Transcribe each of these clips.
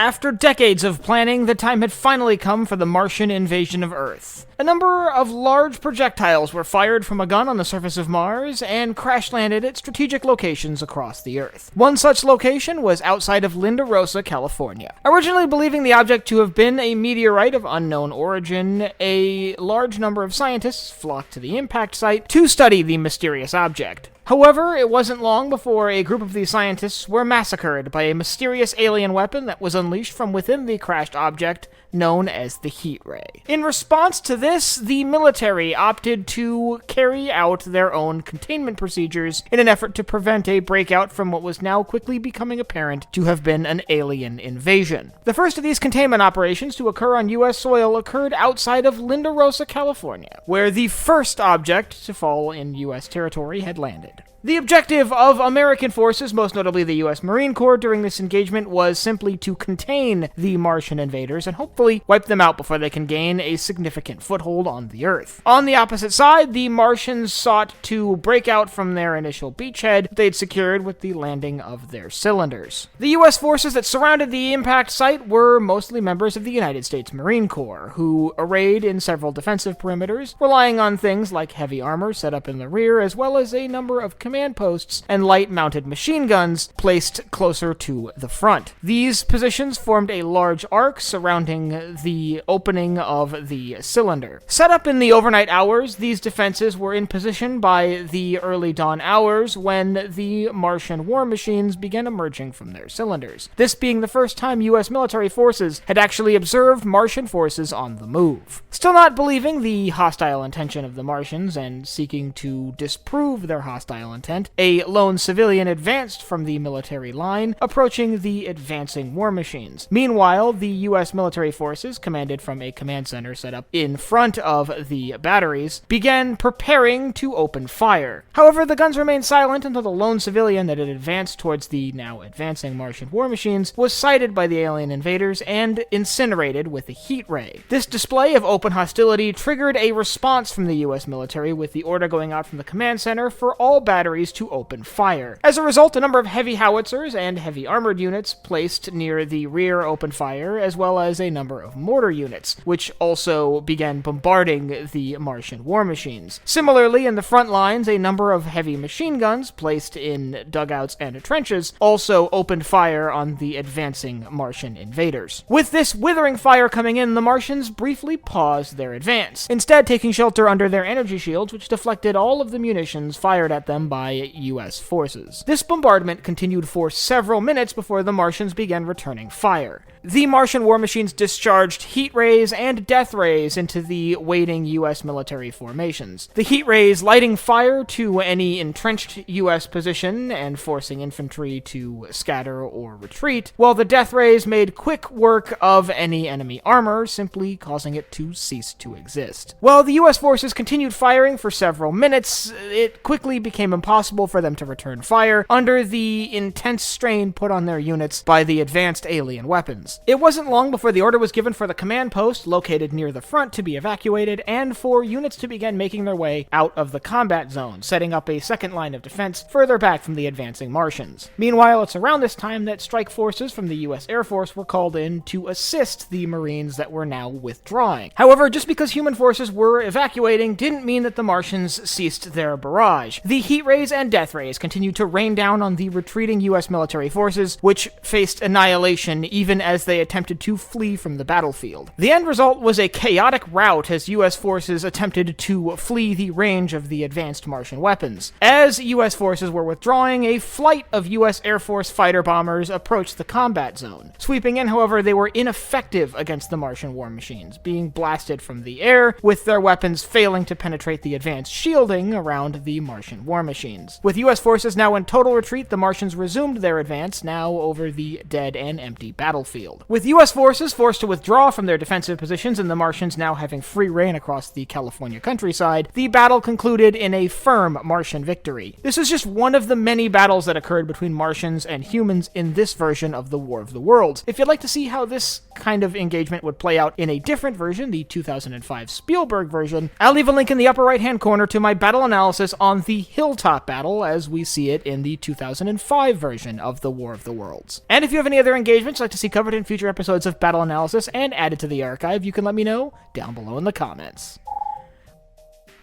After decades of planning, the time had finally come for the Martian invasion of Earth. A number of large projectiles were fired from a gun on the surface of Mars and crash-landed at strategic locations across the Earth. One such location was outside of Linda Rosa, California. Originally believing the object to have been a meteorite of unknown origin, a large number of scientists flocked to the impact site to study the mysterious object. However, it wasn't long before a group of these scientists were massacred by a mysterious alien weapon that was unleashed from within the crashed object, known as the heat ray. In response to this, the military opted to carry out their own containment procedures in an effort to prevent a breakout from what was now quickly becoming apparent to have been an alien invasion. The first of these containment operations to occur on U.S. soil occurred outside of Linda Rosa, California, where the first object to fall in U.S. territory had landed. The objective of American forces, most notably the U.S. Marine Corps, during this engagement was simply to contain the Martian invaders and hopefully wipe them out before they can gain a significant foothold on the Earth. On the opposite side, the Martians sought to break out from their initial beachhead they'd secured with the landing of their cylinders. The U.S. forces that surrounded the impact site were mostly members of the United States Marine Corps, who arrayed in several defensive perimeters, relying on things like heavy armor set up in the rear, as well as a number of command posts and light-mounted machine guns placed closer to the front. These positions formed a large arc surrounding the opening of the cylinder. Set up in the overnight hours, these defenses were in position by the early dawn hours when the Martian war machines began emerging from their cylinders, this being the first time U.S. military forces had actually observed Martian forces on the move. Still not believing the hostile intention of the Martians and seeking to disprove their hostile intent, a lone civilian advanced from the military line, approaching the advancing war machines. Meanwhile, the U.S. military forces, commanded from a command center set up in front of the batteries, began preparing to open fire. However, the guns remained silent until the lone civilian that had advanced towards the now advancing Martian war machines was sighted by the alien invaders and incinerated with a heat ray. This display of open hostility triggered a response from the U.S. military, with the order going out from the command center for all batteries to open fire. As a result, a number of heavy howitzers and heavy armored units placed near the rear opened fire, as well as a number of mortar units, which also began bombarding the Martian war machines. Similarly, in the front lines, a number of heavy machine guns placed in dugouts and trenches also opened fire on the advancing Martian invaders. With this withering fire coming in, the Martians briefly paused their advance, instead taking shelter under their energy shields, which deflected all of the munitions fired at them by U.S. forces. This bombardment continued for several minutes before the Martians began returning fire. The Martian war machines discharged heat rays and death rays into the waiting U.S. military formations. The heat rays lighting fire to any entrenched U.S. position and forcing infantry to scatter or retreat, while the death rays made quick work of any enemy armor, simply causing it to cease to exist. While the U.S. forces continued firing for several minutes, it quickly became impossible for them to return fire under the intense strain put on their units by the advanced alien weapons. It wasn't long before the order was given for the command post located near the front to be evacuated and for units to begin making their way out of the combat zone, setting up a second line of defense further back from the advancing Martians. Meanwhile, it's around this time that strike forces from the U.S. Air Force were called in to assist the Marines that were now withdrawing. However, just because human forces were evacuating didn't mean that the Martians ceased their barrage. The heat rays and death rays continued to rain down on the retreating U.S. military forces, which faced annihilation even as they attempted to flee from the battlefield. The end result was a chaotic rout as U.S. forces attempted to flee the range of the advanced Martian weapons. As U.S. forces were withdrawing, a flight of U.S. Air Force fighter bombers approached the combat zone. Sweeping in, however, they were ineffective against the Martian war machines, being blasted from the air, with their weapons failing to penetrate the advanced shielding around the Martian war machines. With U.S. forces now in total retreat, the Martians resumed their advance, now over the dead and empty battlefield. With U.S. forces forced to withdraw from their defensive positions and the Martians now having free reign across the California countryside, the battle concluded in a firm Martian victory. This is just one of the many battles that occurred between Martians and humans in this version of the War of the Worlds. If you'd like to see how this kind of engagement would play out in a different version, the 2005 Spielberg version, I'll leave a link in the upper right-hand corner to my battle analysis on the Hilltop battle as we see it in the 2005 version of the War of the Worlds. And if you have any other engagements you'd like to see covered in in future episodes of Battle Analysis and add it to the archive, you can let me know down below in the comments.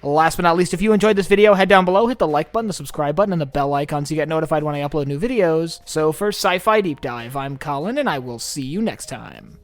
Last but not least, if you enjoyed this video, head down below, hit the like button, the subscribe button, and the bell icon so you get notified when I upload new videos. So for Sci-Fi Deep Dive, I'm Colin, and I will see you next time.